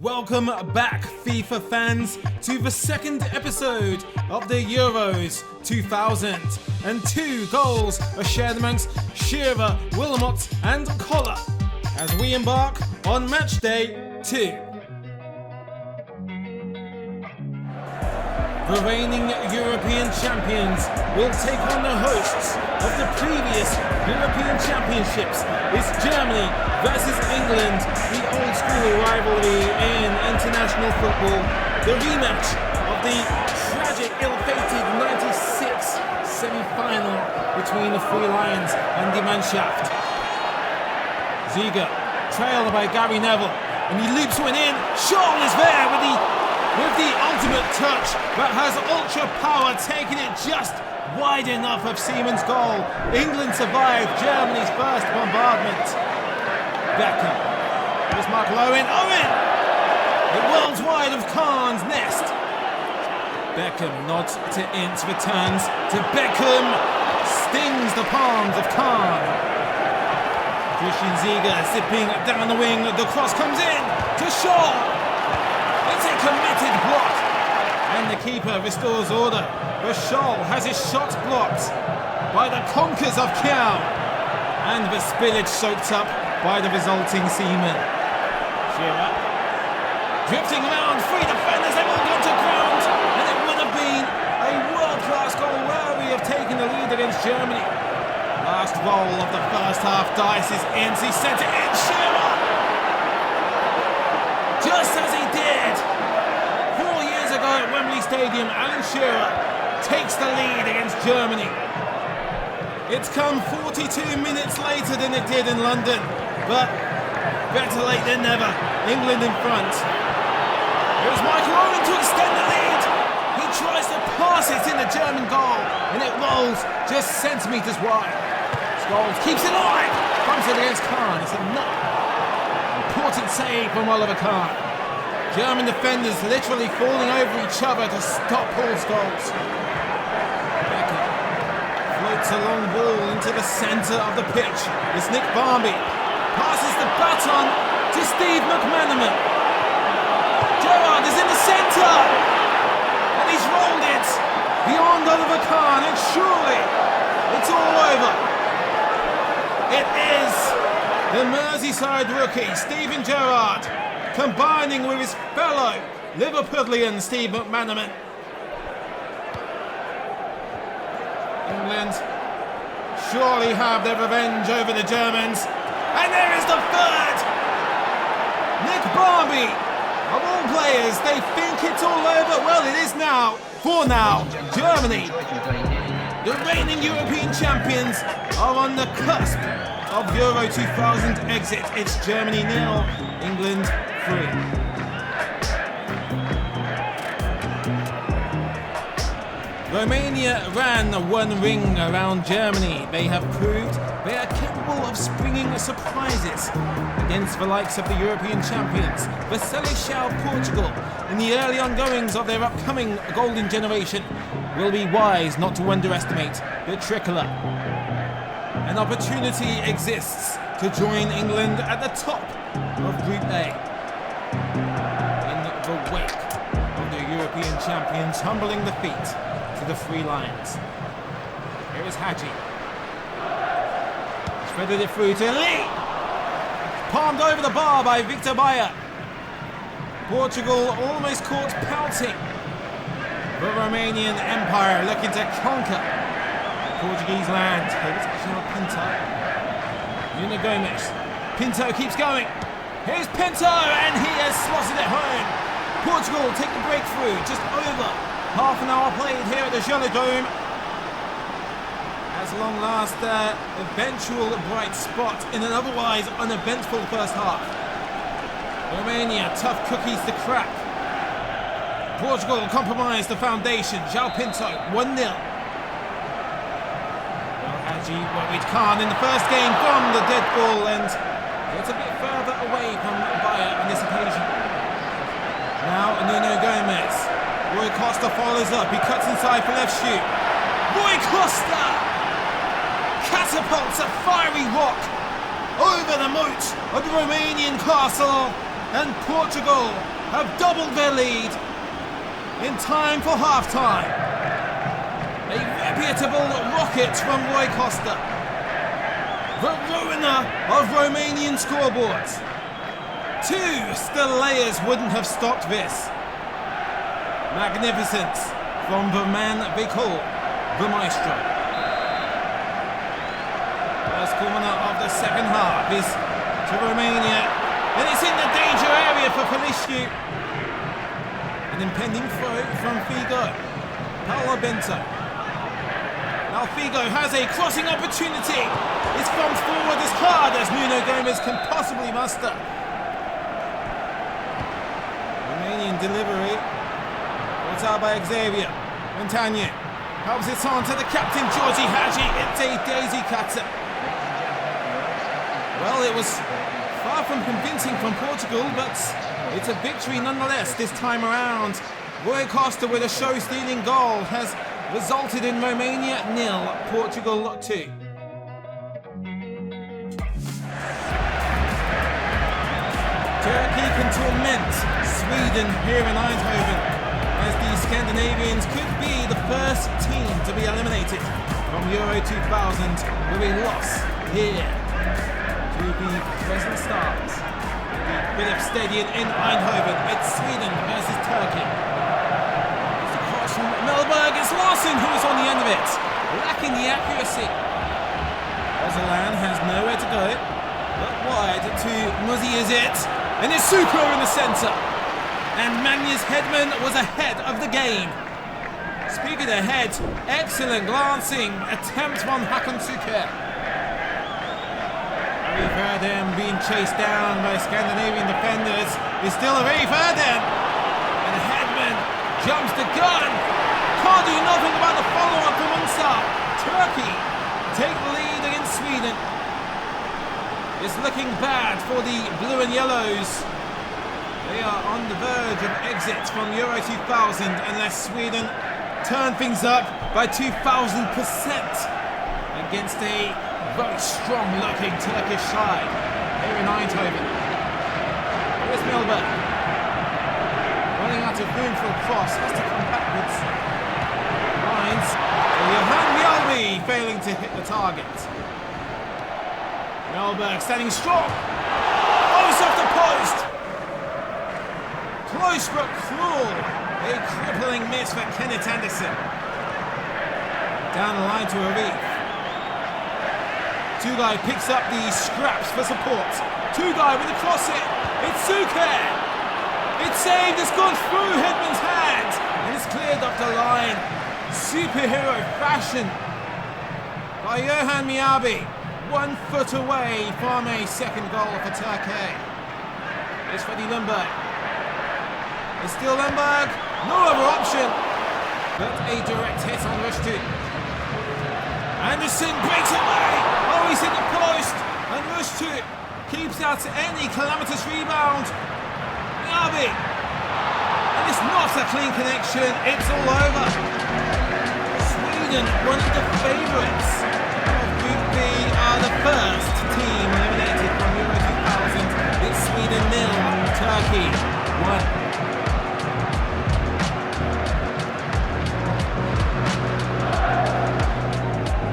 Welcome back, FIFA fans, to the second episode of the Euros 2000. And 2 goals are shared amongst Shearer, Wilmot and Collar as we embark on match day 2. The reigning European champions will take on the hosts of the previous European Championships. It's Germany versus England, the old school rivalry in international football. The rematch of the tragic, ill-fated 96 semi-final between the Three Lions and Die Mannschaft. Ziege, trailed by Gary Neville, and he loops one in. Scholl is there with the ultimate touch, but has ultra power, taking it just wide enough of Seaman's goal. England survived Germany's first bombardment. Beckham. Here's Mark Owen. The world's wide of Kahn's nest. Beckham nods to Ince, returns to Beckham. Stings the palms of Kahn. Christian Ziege zipping down the wing. The cross comes in to Scholl. It's a committed block, and the keeper restores order. But Scholl has his shot blocked by the conkers of Kiao, and the spillage soaked up by the resulting Seaman. Shearer drifting around, 3 defenders, they've all gone to ground, and it would have been a world-class goal worthy of taking the lead against Germany. Last roll of the first half dice is Ince, he sent it in. Shearer, just as he did 4 years ago at Wembley Stadium, Alan Shearer takes the lead against Germany. It's come 42 minutes later than it did in London, but better late than never. England in front. Here's Michael Owen to extend the lead. He tries to pass it in the German goal, and it rolls just centimetres wide. Scholes keeps it alive. Bumps it against Kahn. It's a nut. Important save from Oliver Kahn. German defenders literally falling over each other to stop Paul Scholes. Beckham floats a long ball into the centre of the pitch. It's Nick Barmby. Passes the baton to Steve McManaman. Gerrard is in the centre. And he's rolled it beyond Oliver Kahn, and surely it's all over. It is the Merseyside rookie, Steven Gerrard, combining with his fellow Liverpudlian Steve McManaman. England surely have their revenge over the Germans. And there is the third! Nick Barmby, of all players, they think it's all over. Well, it is now. For now, Germany, the reigning European champions, are on the cusp of Euro 2000 exit. It's Germany 0, England 3. Romania ran one ring around Germany. They have proved they are capable of springing surprises against the likes of the European champions, the Seleção Portugal. In the early ongoings of their upcoming golden generation, will be wise not to underestimate the tricolour. An opportunity exists to join England at the top of Group A. In the wake of the European champions humbling defeat to the Three Lions. Here is Hadji. Threaded it through to Lee. Palmed over the bar by Victor Bayer. Portugal almost caught pouting. The Romanian Empire looking to conquer Portuguese land. Here's João Pinto. Nuno Gomes. Pinto keeps going. Here's Pinto, and he has slotted it home. Portugal take the breakthrough just over half an hour played here at the Gelodome. As long last eventual bright spot in an otherwise uneventful first half. Romania, tough cookies to crack. Portugal compromised the foundation. João Pinto, 1-0. Hadji worried Kahn in the first game from the dead ball, and gets a bit further away from Bayer on this occasion. Now Nuno Gomes. Rui Costa follows up. He cuts inside for left shoot. Rui Costa catapults a fiery rock over the moat of the Romanian castle, and Portugal have doubled their lead in time for half-time. A reputable rocket from Rui Costa, the ruiner of Romanian scoreboards. Two Stelayers wouldn't have stopped this. Magnificence from the man they call the maestro. First corner of the second half is to Romania, and it's in the danger area for Follw. An impending throw from Figo. Paulo Bento. Now Figo has a crossing opportunity. It's thumped forward as hard as Nuno Gomes can possibly muster. Romanian delivery. Brought out by Xavier. Montagna helps it on to the captain, Georgie Hagi. It's a daisy cutter. Well, it was far from convincing from Portugal, but it's a victory nonetheless this time around. Rui Costa with a show-stealing goal has resulted in Romania 0, Portugal 2. Turkey can torment Sweden here in Eindhoven, as the Scandinavians could be the first team to be eliminated from Euro 2000 with a loss here to the present start. The Philips Stadium in Eindhoven. It's Sweden versus Turkey. It's a cross from Melberg. It's Larsen who is on the end of it, lacking the accuracy. Ozalan has nowhere to go, but wide to Muzzy is it, and it's Suko in the centre. And Magnus Hedman was ahead of the game. Speaking ahead, excellent glancing attempt from Hakan Suker. Ray Verden being chased down by Scandinavian defenders is still a Ray Verden. And Hedman jumps the gun. Can't do nothing about the follow-up from Unsa. Turkey take the lead against Sweden. It's looking bad for the blue and yellows. They are on the verge of exit from Euro 2000 unless Sweden turn things up by 2000% against a very strong-looking Turkish side here in Eindhoven. Here's Milberg. Running out of room for a cross, has to come backwards. Lines. Johan Mjällby failing to hit the target. Milberg standing strong. Close off the post. Close but cruel. A crippling miss for Kenneth Anderson. Down the line to Arif. Tugay picks up the scraps for support. Tugay with a cross in. It's Suker. It's saved. It's gone through Hedman's hands. And it's cleared up the line. Superhero fashion by Johan Mjällby. 1 foot away from a second goal for Turkey. It's Freddie Lundberg. It's still Lundberg. No other option but a direct hit on Rushtu. Anderson breaks away. Oh, he's hit the post. And Rushtu keeps out any calamitous rebound. Mjällby. And it's not a clean connection. It's all over. Sweden, one of the favourites of Group B, are the first team eliminated from Euro 2000. It's Sweden 0, Turkey 1.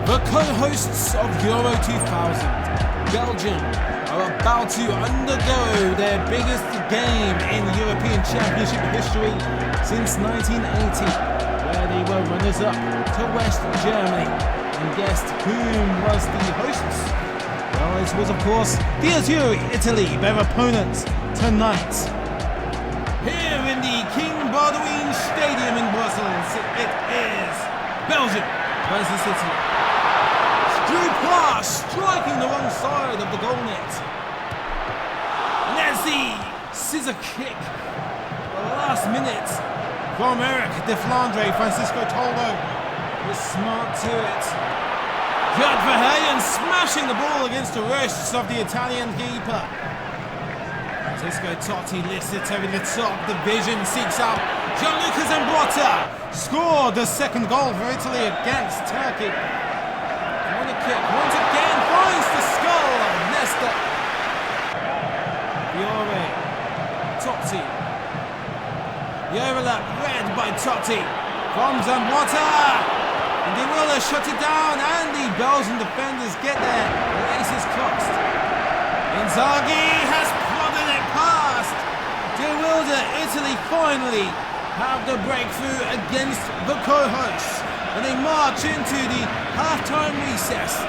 The co-hosts of Euro 2000, Belgium, are about to undergo their biggest game in European Championship history since 1980, where they were runners-up to West Germany. And guessed whom was the hosts? Well, it was of course the Azzurri, Italy, their opponents tonight. Here in the King Baudouin Stadium in Brussels, it is Belgium versus Italy. Duplas striking the wrong side of the goal net. And there's the scissor kick. The last minute from Eric de Flandre. Francisco Toldo was smart to it. Gerd Verheyen smashing the ball against the wrists of the Italian keeper. Francisco Totti lifts it over the top. The vision seeks out Gianluca Zambrotta. Scored the second goal for Italy against Turkey. Kick once again finds the skull of Nesta. Fiore Totti. The overlap read by Totti from Zambrota. And De Wilde shut it down, and the Belgian defenders get their laces crossed. Inzaghi has prodded it past. De Wilde, Italy finally have the breakthrough against the co-hosts, and they march into the half-time recess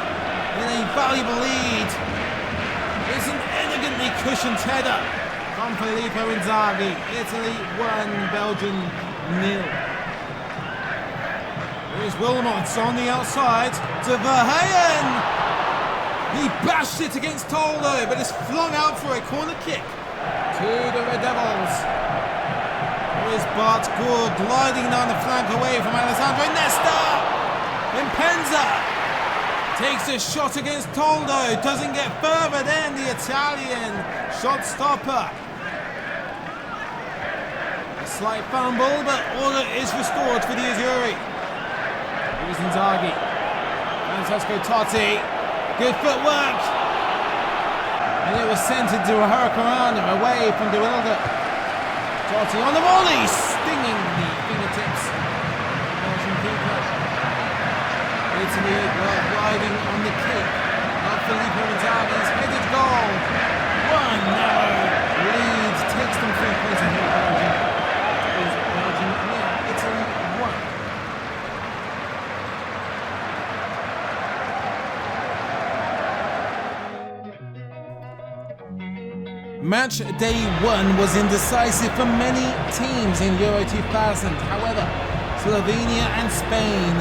in a valuable lead. It's an elegantly cushioned header from Filippo Inzaghi. Italy 1, Belgium 0. Here's Wilmots on the outside to Verheyen. He bashed it against Toldo, but is flung out for a corner kick to the Red Devils. Here's Bart Gould gliding down the flank away from Alessandro Nesta. Impenza takes a shot against Toldo, doesn't get further than the Italian shot stopper. A slight fumble, but order is restored for the Azzurri. Here's Inzaghi. Francesco Totti. Good footwork. And it was centered to Hurricanrana away from De Wilde. Totti on the volley, stinging the fingertips. Belgian keeper. Italy riding on the kick of Filippo Inzaghi's headed goal. One narrow lead takes them 3 points ahead of Belgium. It is Belgium 0, Italy 1. Match day 1 was indecisive for many teams in Euro 2000. However, Slovenia and Spain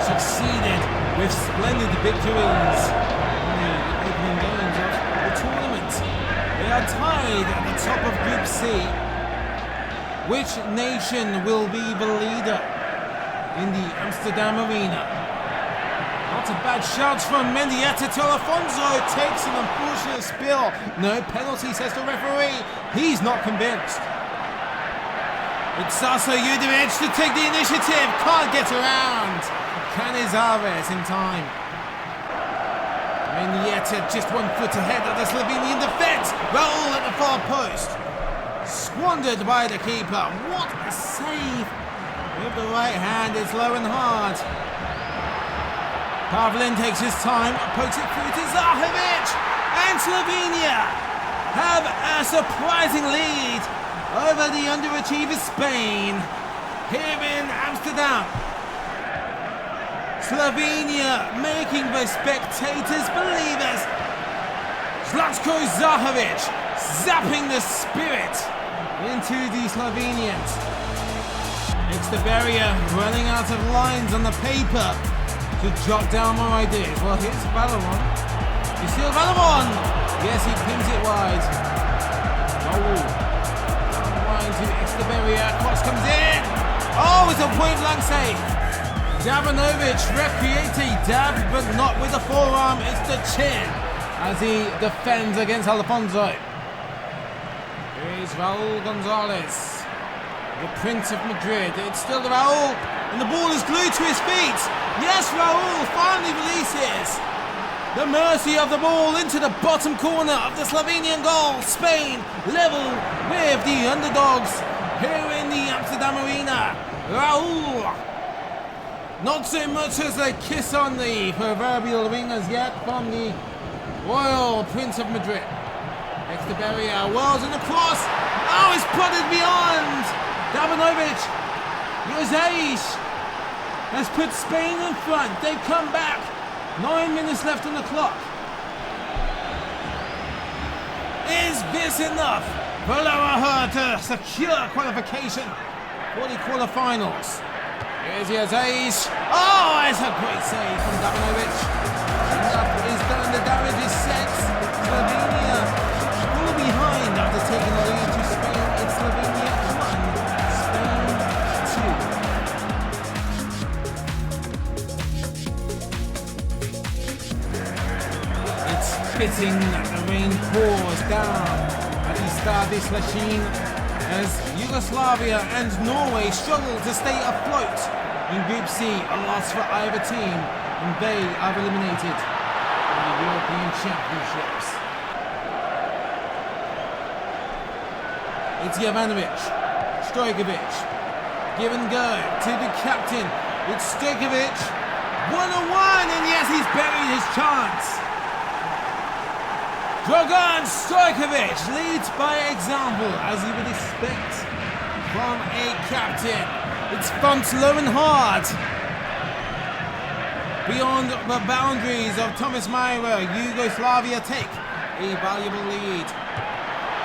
succeeded with splendid victories in the opening games of the tournament. They are tied at the top of Group C. Which nation will be the leader in the Amsterdam Arena? Not a bad shout from Mendieta to Alfonso, takes an unfortunate spill. No penalty, says the referee. He's not convinced. It's Saso Judovic to take the initiative. Can't get around Canizares in time. Mendieta just 1 foot ahead of the Slovenian defence. Raul at the far post. Squandered by the keeper. What a save. With the right hand, it's low and hard. Pavlin takes his time, pokes it through to Zahovic, and Slovenia have a surprising lead over the underachievers Spain here in Amsterdam. Slovenia making the spectators believers. Zlatko Zahovic zapping the spirit into the Slovenians. It's the barrier running out of lines on the paper to jot down more ideas. Well, here's Valeron. You see Valeron? Yes, he pins it wide. Raul. Wide to Echeverria. Cross comes in. Oh, it's a point-blank save. Dabanovic recreate a dab, but not with the forearm. It's the chin as he defends against Alfonso. Here's Raul Gonzalez, the Prince of Madrid. It's still Raul, and the ball is glued to his feet. Yes, Raul finally releases the mercy of the ball into the bottom corner of the Slovenian goal. Spain level with the underdogs here in the Amsterdam Arena. Raul, not so much as a kiss on the proverbial ring as yet from the Royal Prince of Madrid. Echeverria whirls in the cross. Oh, it's prodded beyond. Dabanovic. Joseish has put Spain in front. They come back. 9 minutes left on the clock. Is this enough for Lower to secure qualification for the quarterfinals? Here's Joseish. Oh, it's a great save from Dabanovic. Enough is done. The damage is set. Slovenia fall behind after taking the lead to Spain. It's Slovenia 1, Spain 2. It's fitting that the rain pours down at the Stade Sleshin as Yugoslavia and Norway struggle to stay afloat in Group C, a loss for either team, and they are eliminated from the European Championships. It's Jovanovic. Stojkovic. Give and go to the captain. It's Stojkovic. 1-on-1, and yes, he's buried his chance. Dragan Stojkovic leads by example, as you would expect from a captain. It's bumped low and hard. Beyond the boundaries of Thomas Meyer, Yugoslavia take a valuable lead.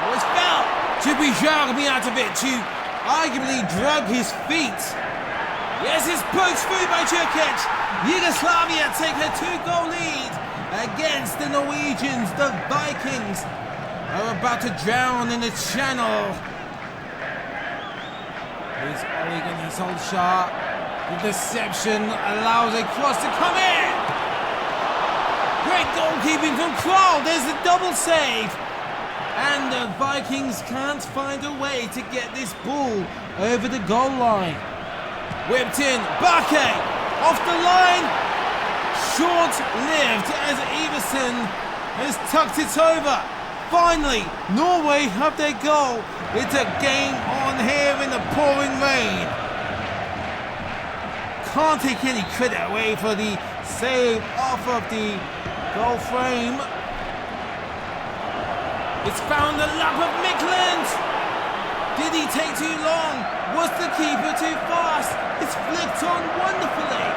Oh, it's foul to Bijar Mijatovic, who arguably drug his feet. Yes, it's poked through by Čerkeč. Yugoslavia take a 2-goal lead against the Norwegians. The Vikings are about to drown in the channel. Here's Ole Gunnar Solskjaer. The deception allows a cross to come in. Great goalkeeping from Kroll. There's the double save. And the Vikings can't find a way to get this ball over the goal line. Whipped in. Barke off the line. Short-lived as Iversen has tucked it over. Finally, Norway have their goal. It's a game on here in the pouring rain. Can't take any credit away for the save off of the goal frame. It's found the lap of Mikland. Did he take too long? Was the keeper too fast? It's flicked on wonderfully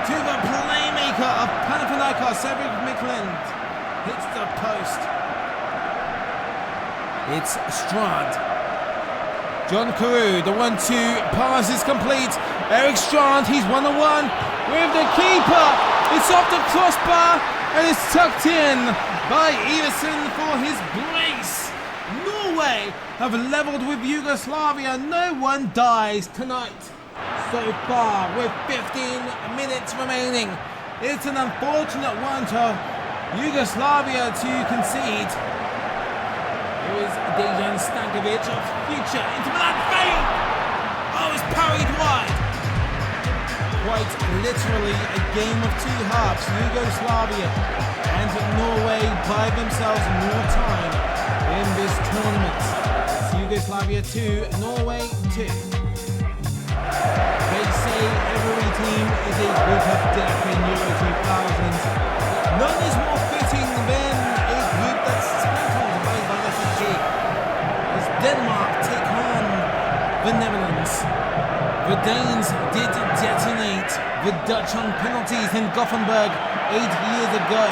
to the playmaker of Panathinaikos, Cedric Mikland. Hits the post. It's Strand. John Carew, the 1-2 pass is complete. Eric Strand, he's 1-on-1 with the keeper. It's off the crossbar and it's tucked in by Iversen for his brace. Norway have leveled with Yugoslavia. No one dies tonight. So far, with 15 minutes remaining, it's an unfortunate one to Yugoslavia to concede. Here is Dejan Stankovic of Future into Milan. Failed! Oh, it's parried wide. Quite literally a game of two halves. Yugoslavia and Norway buy themselves more time in this tournament. It's Yugoslavia 2, Norway 2. They say every team is a group of death in Euro 2000. None is more fitting than a group that's tackled by letter G. As Denmark take on the Netherlands. The Danes did detonate the Dutch on penalties in Gothenburg 8 years ago.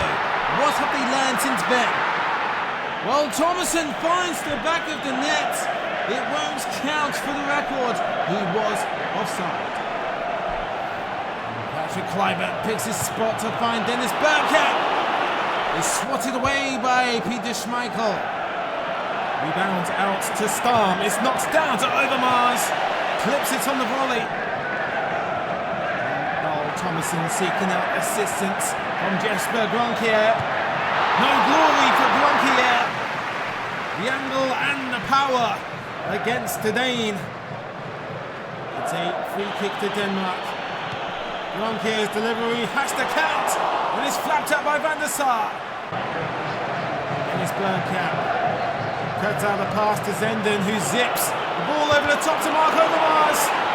What have they learned since then? Well, Thomason finds the back of the net. It won't count for the record. He was offside. Patrick Kluivert picks his spot to find Dennis Bergkamp. Is swatted away by Peter Schmeichel. Rebounds out to Starm. It's knocked down to Overmars. Clips it on the volley. Thomason seeking out assistance from Jesper Gronkier. No glory for Gronkier. The angle and the power against the Dane. It's a free kick to Denmark. Gronkier's delivery has to count, and it's flapped up by Van der Sar. Dennis Bergkamp cuts out the pass to Zenden, who zips the ball over the top to Mark Overmars.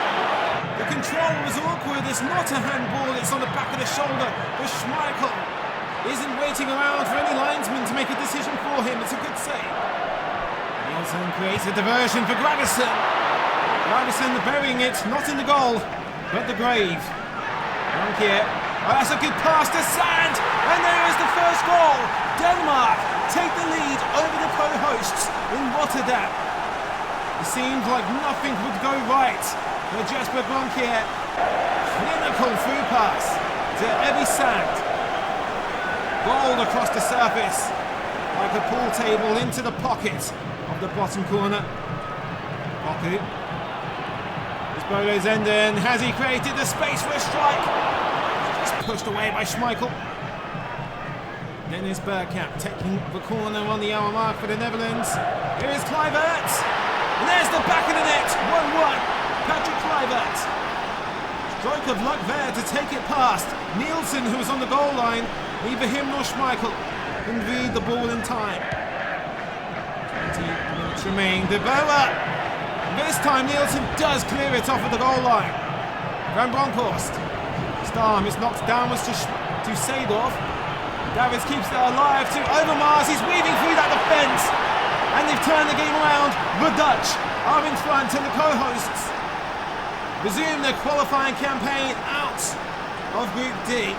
The control was awkward. It's not a handball, it's on the back of the shoulder. The Schmeichel isn't waiting around for any linesman to make a decision for him. It's a good save. Nielsen creates a diversion for Gravison. Gravison burying it, not in the goal, but the grave. Gronkier. Oh, that's a good pass to Sand, and there is the first goal. Denmark take the lead over the co-hosts in Rotterdam. It seemed like nothing would go right for Jesper Gronkier. Clinical through pass to Evie Sand. Balled across the surface like a pool table into the pocket of the bottom corner. Oku. It's Bolo Zenden. Has he created the space for a strike? Just pushed away by Schmeichel. Dennis Bergkamp taking the corner on the hour mark for the Netherlands. Here is Kluivert. And there's the back of the net. 1-1. Patrick Kluivert. Stroke of luck there to take it past Nielsen, who was on the goal line. Neither him nor Schmeichel can read the ball in time. 20 minutes minutes remain. De Boer. This time Nielsen does clear it off of the goal line. Van Bronckhorst. Starm is knocked downwards to Seedorf. Davids keeps it alive to Overmars. He's weaving through that defence. And they've turned the game around. The Dutch are in front, and the co-hosts resume their qualifying campaign out of Group D.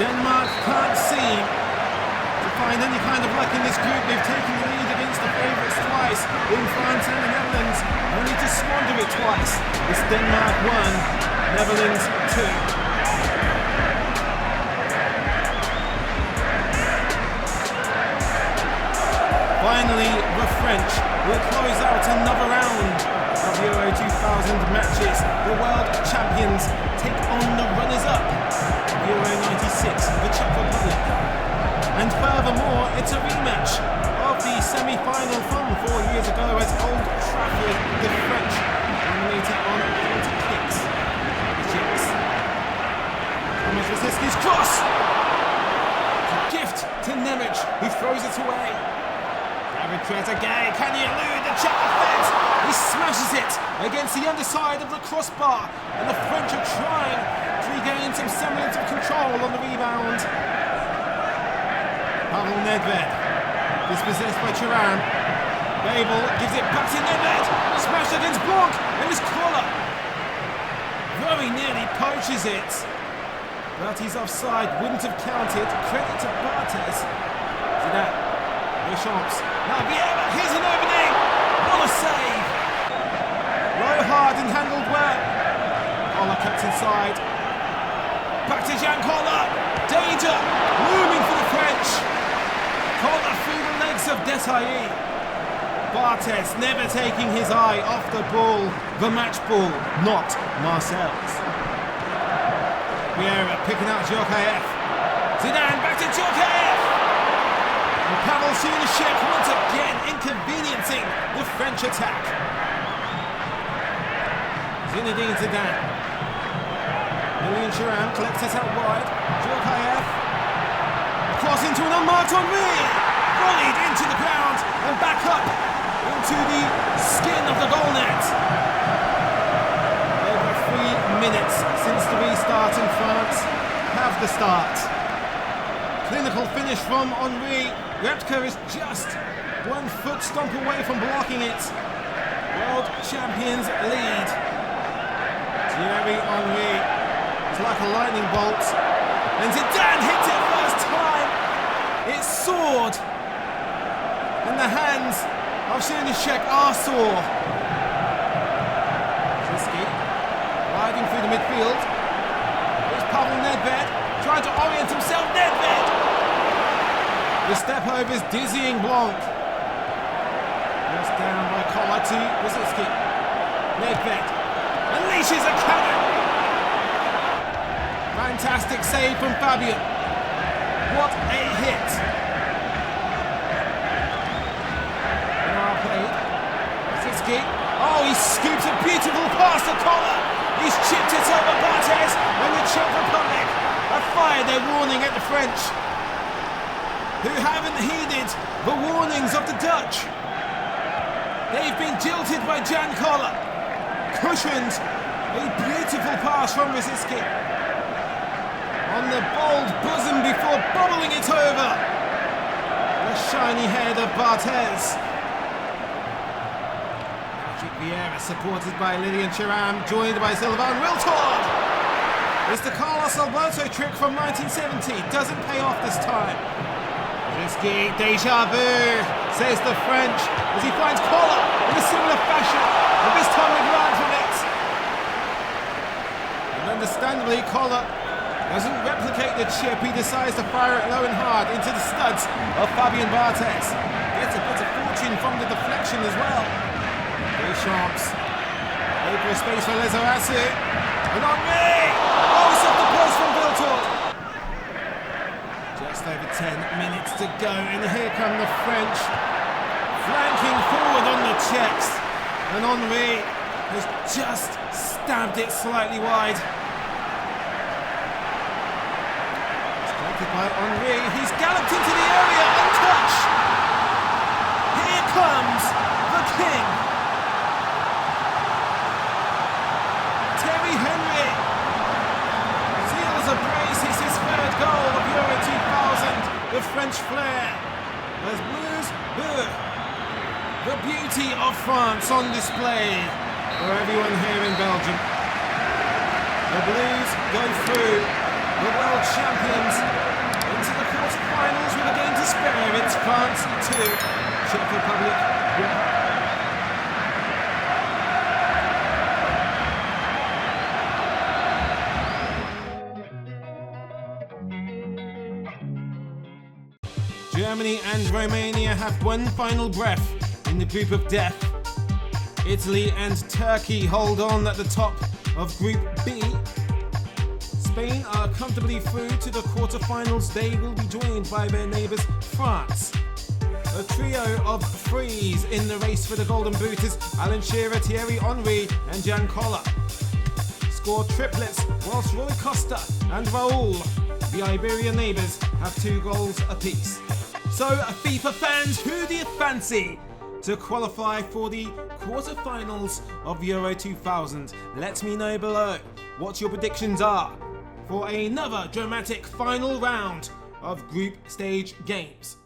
Denmark can't seem to find any kind of luck in this group. They've taken the lead against the favourites twice in France and the Netherlands, only to squander it twice. It's Denmark 1, Netherlands 2. Finally, the French will close out another round of Euro 2000 matches. The world champions take on the runners-up of Euro 96, the Czech Republic. And furthermore, it's a rematch of the semi-final from 4 years ago as Old Trafford, the French, dominated on penalty kicks. The Czechs. Thomas Rosický's cross! It's a gift to Nemec, who throws it away. David Trezeguet, can he elude the Czech defence? He smashes it against the underside of the crossbar, and the French are trying to regain some semblance of control on the rebound. Pavel Nedved, dispossessed by Thuram. Babel gives it back to Nedved, smashed against Blanc, and his collar very nearly poaches it. But he's offside, wouldn't have counted. Credit to Barthez. Zidane. Deschamps. Now Vieira, here's an opening. What a save. Low hard and handled well. Collar kept inside. Back to Jan Collar. Danger. Looming for the French. Collar through the legs of Desailly. Barthez never taking his eye off the ball. The match ball, not Marcel's. Vieira picking out Djorkaeff. Zidane back to Djorkaeff. And Pavel Sunishek once again inconveniencing the French attack. Zinedine Zidane. Lilian Thuram collects it out wide. Djorkaeff. Cross into an unmarked Henry. Volleyed into the ground and back up into the skin of the goal net. Over 3 minutes since the restart in France. Have the start. Clinical finish from Henry. Repka is just 1 foot stomp away from blocking it. World champions lead. Thierry Henry. It's like a lightning bolt. And Zidane hits it first time. It soared. And the hands of Sunishek are sore. Ziski riding through the midfield. Here's Pavel Nedved trying to orient himself. Nedved! The step over is dizzying Blanc. Pressed down by Collar to Rosický. Nedved unleashes a cannon. Fantastic save from Fabian. What a hit. Now played. Rosický. Oh, he scoops a beautiful pass to Collar. He's chipped it over Barthez and the Czech Republic have fired their warning at the French, who haven't heeded the warnings of the Dutch. They've been jilted by Jan Collar. Cushioned a beautiful pass from Rosický on the bold bosom before bobbling it over the shiny head of Barthez. Patrick Vieira supported by Lilian Thuram, joined by Sylvain Wiltord. It's the Carlos Alberto trick from 1970. Doesn't pay off this time. Rosický, déjà vu, says the French, as he finds Collar in a similar fashion, and this time with learned from it. And understandably, Collar doesn't replicate the chip. He decides to fire it low and hard into the studs of Fabien Barthez. Gets a bit of fortune from the deflection as well. Deschamps, open space for Lizarazu, and Henry! Oh, it's off the post from Wiltord. Just over 10 minutes to go, and here come the French, flanking forward on the Czechs, and Henry has just stabbed it slightly wide. It's collected by Henry, he's galloped into the area, untouched! Here comes the king. Terry Henry seals a brace. It's his third goal of Euro 2000. The French flair as Blues, the beauty of France on display for everyone here in Belgium. The Blues go through, the world champions, into the quarterfinals with a game to spare. It's France 2, Czech Republic 1. Germany and Romania have one final breath in the group of death. Italy and Turkey hold on at the top of Group B. Spain are comfortably through to the quarterfinals. They will be joined by their neighbours France. A trio of threes in the race for the Golden Boot is Alan Shearer, Thierry Henry and Jan Koller. Scored triplets whilst Roy Costa and Raul, the Iberian neighbours, have 2 goals apiece. So, FIFA fans, who do you fancy to qualify for the quarterfinals of Euro 2000? Let me know below what your predictions are for another dramatic final round of group stage games.